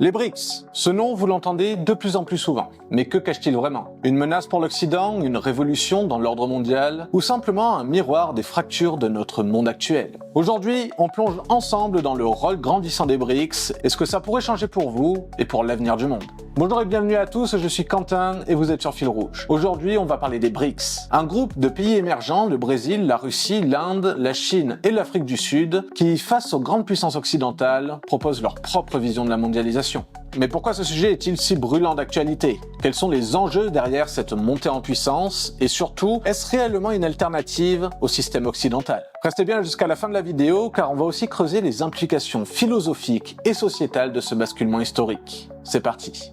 Les BRICS, ce nom vous l'entendez de plus en plus souvent. Mais que cache-t-il vraiment? Une menace pour l'Occident, une révolution dans l'ordre mondial, ou simplement un miroir des fractures de notre monde actuel? Aujourd'hui, on plonge ensemble dans le rôle grandissant des BRICS et ce que ça pourrait changer pour vous et pour l'avenir du monde. Bonjour et bienvenue à tous, je suis Quentin et vous êtes sur Fil Rouge. Aujourd'hui, on va parler des BRICS, un groupe de pays émergents, le Brésil, la Russie, l'Inde, la Chine et l'Afrique du Sud, qui, face aux grandes puissances occidentales, proposent leur propre vision de la mondialisation. Mais pourquoi ce sujet est-il si brûlant d'actualité? Quels sont les enjeux derrière cette montée en puissance? Et surtout, est-ce réellement une alternative au système occidental? Restez bien jusqu'à la fin de la vidéo car on va aussi creuser les implications philosophiques et sociétales de ce basculement historique. C'est parti!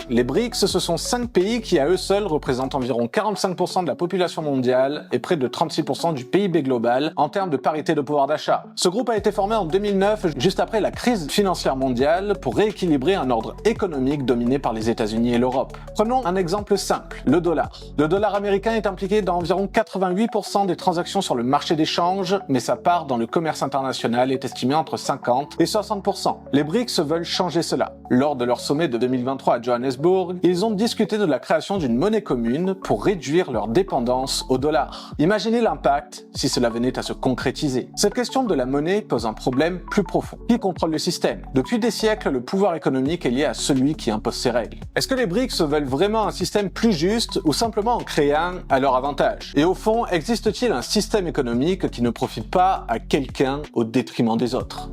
Les BRICS, ce sont 5 pays qui à eux seuls représentent environ 45% de la population mondiale et près de 36% du PIB global en termes de parité de pouvoir d'achat. Ce groupe a été formé en 2009, juste après la crise financière mondiale, pour rééquilibrer un ordre économique dominé par les États-Unis et l'Europe. Prenons un exemple simple, le dollar. Le dollar américain est impliqué dans environ 88% des transactions sur le marché d'échange, mais sa part dans le commerce international est estimée entre 50 et 60%. Les BRICS veulent changer cela. Lors de leur sommet de 2023 à Johannesburg, ils ont discuté de la création d'une monnaie commune pour réduire leur dépendance au dollar. Imaginez l'impact si cela venait à se concrétiser. Cette question de la monnaie pose un problème plus profond. Qui contrôle le système? Depuis des siècles, le pouvoir économique est lié à celui qui impose ses règles. Est-ce que les BRICS veulent vraiment un système plus juste ou simplement en créer un à leur avantage? Et au fond, existe-t-il un système économique qui ne profite pas à quelqu'un au détriment des autres?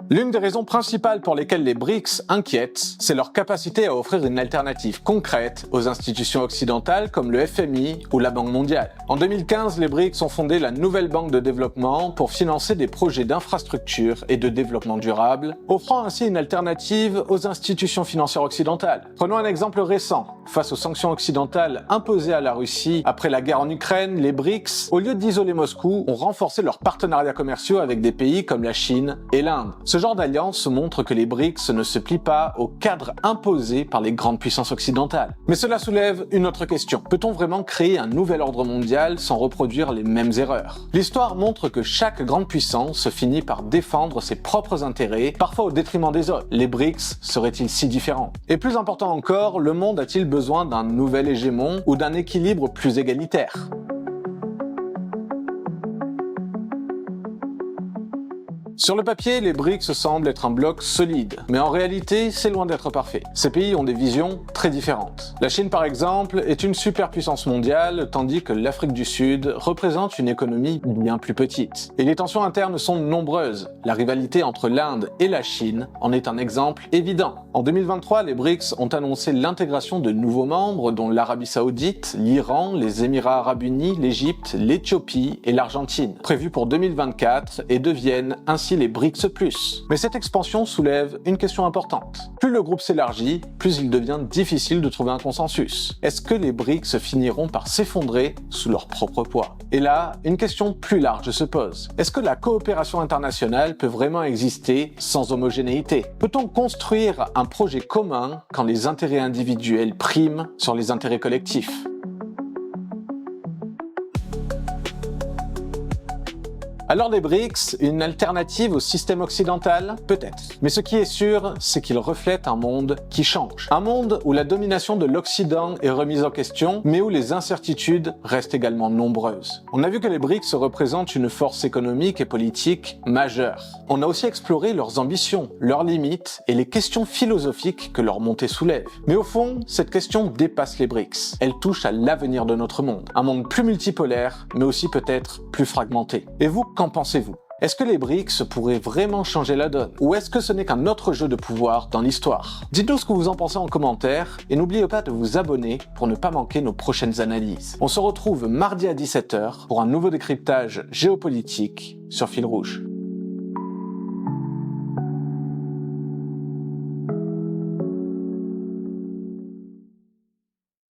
L'une des raisons principales pour lesquelles les BRICS inquiètent, c'est leur capacité à offrir une alternative concrète aux institutions occidentales comme le FMI ou la Banque mondiale. En 2015, les BRICS ont fondé la Nouvelle Banque de développement pour financer des projets d'infrastructure et de développement durable, offrant ainsi une alternative aux institutions financières occidentales. Prenons un exemple récent. Face aux sanctions occidentales imposées à la Russie après la guerre en Ukraine, les BRICS, au lieu d'isoler Moscou, ont renforcé leurs partenariats commerciaux avec des pays comme la Chine et l'Inde. Ce genre d'alliance montre que les BRICS ne se plient pas au cadre imposé par les grandes puissances occidentales. Mais cela soulève une autre question. Peut-on vraiment créer un nouvel ordre mondial sans reproduire les mêmes erreurs? L'histoire montre que chaque grande puissance finit par défendre ses propres intérêts, parfois au détriment des autres. Les BRICS seraient-ils si différents? Et plus important encore, le monde a-t-il besoin d'un nouvel hégémon ou d'un équilibre plus égalitaire? Sur le papier, les BRICS semblent être un bloc solide, mais en réalité, c'est loin d'être parfait. Ces pays ont des visions très différentes. La Chine, par exemple, est une superpuissance mondiale, tandis que l'Afrique du Sud représente une économie bien plus petite. Et les tensions internes sont nombreuses. La rivalité entre l'Inde et la Chine en est un exemple évident. En 2023, les BRICS ont annoncé l'intégration de nouveaux membres, dont l'Arabie Saoudite, l'Iran, les Émirats Arabes Unis, l'Égypte, l'Éthiopie et l'Argentine, prévus pour 2024 et deviennent ainsi les BRICS+. Mais cette expansion soulève une question importante. Plus le groupe s'élargit, plus il devient difficile de trouver un consensus. Est-ce que les BRICS finiront par s'effondrer sous leur propre poids? Et là, une question plus large se pose. Est-ce que la coopération internationale peut vraiment exister sans homogénéité? Peut-on construire un projet commun quand les intérêts individuels priment sur les intérêts collectifs? Alors les BRICS, une alternative au système occidental? Peut-être. Mais ce qui est sûr, c'est qu'ils reflètent un monde qui change. Un monde où la domination de l'Occident est remise en question, mais où les incertitudes restent également nombreuses. On a vu que les BRICS représentent une force économique et politique majeure. On a aussi exploré leurs ambitions, leurs limites et les questions philosophiques que leur montée soulève. Mais au fond, cette question dépasse les BRICS. Elle touche à l'avenir de notre monde. Un monde plus multipolaire, mais aussi peut-être plus fragmenté. Et vous, qu'en pensez-vous? Est-ce que les BRICS pourraient vraiment changer la donne? Ou est-ce que ce n'est qu'un autre jeu de pouvoir dans l'histoire? Dites-nous ce que vous en pensez en commentaire et n'oubliez pas de vous abonner pour ne pas manquer nos prochaines analyses. On se retrouve mardi à 17h pour un nouveau décryptage géopolitique sur Fil Rouge.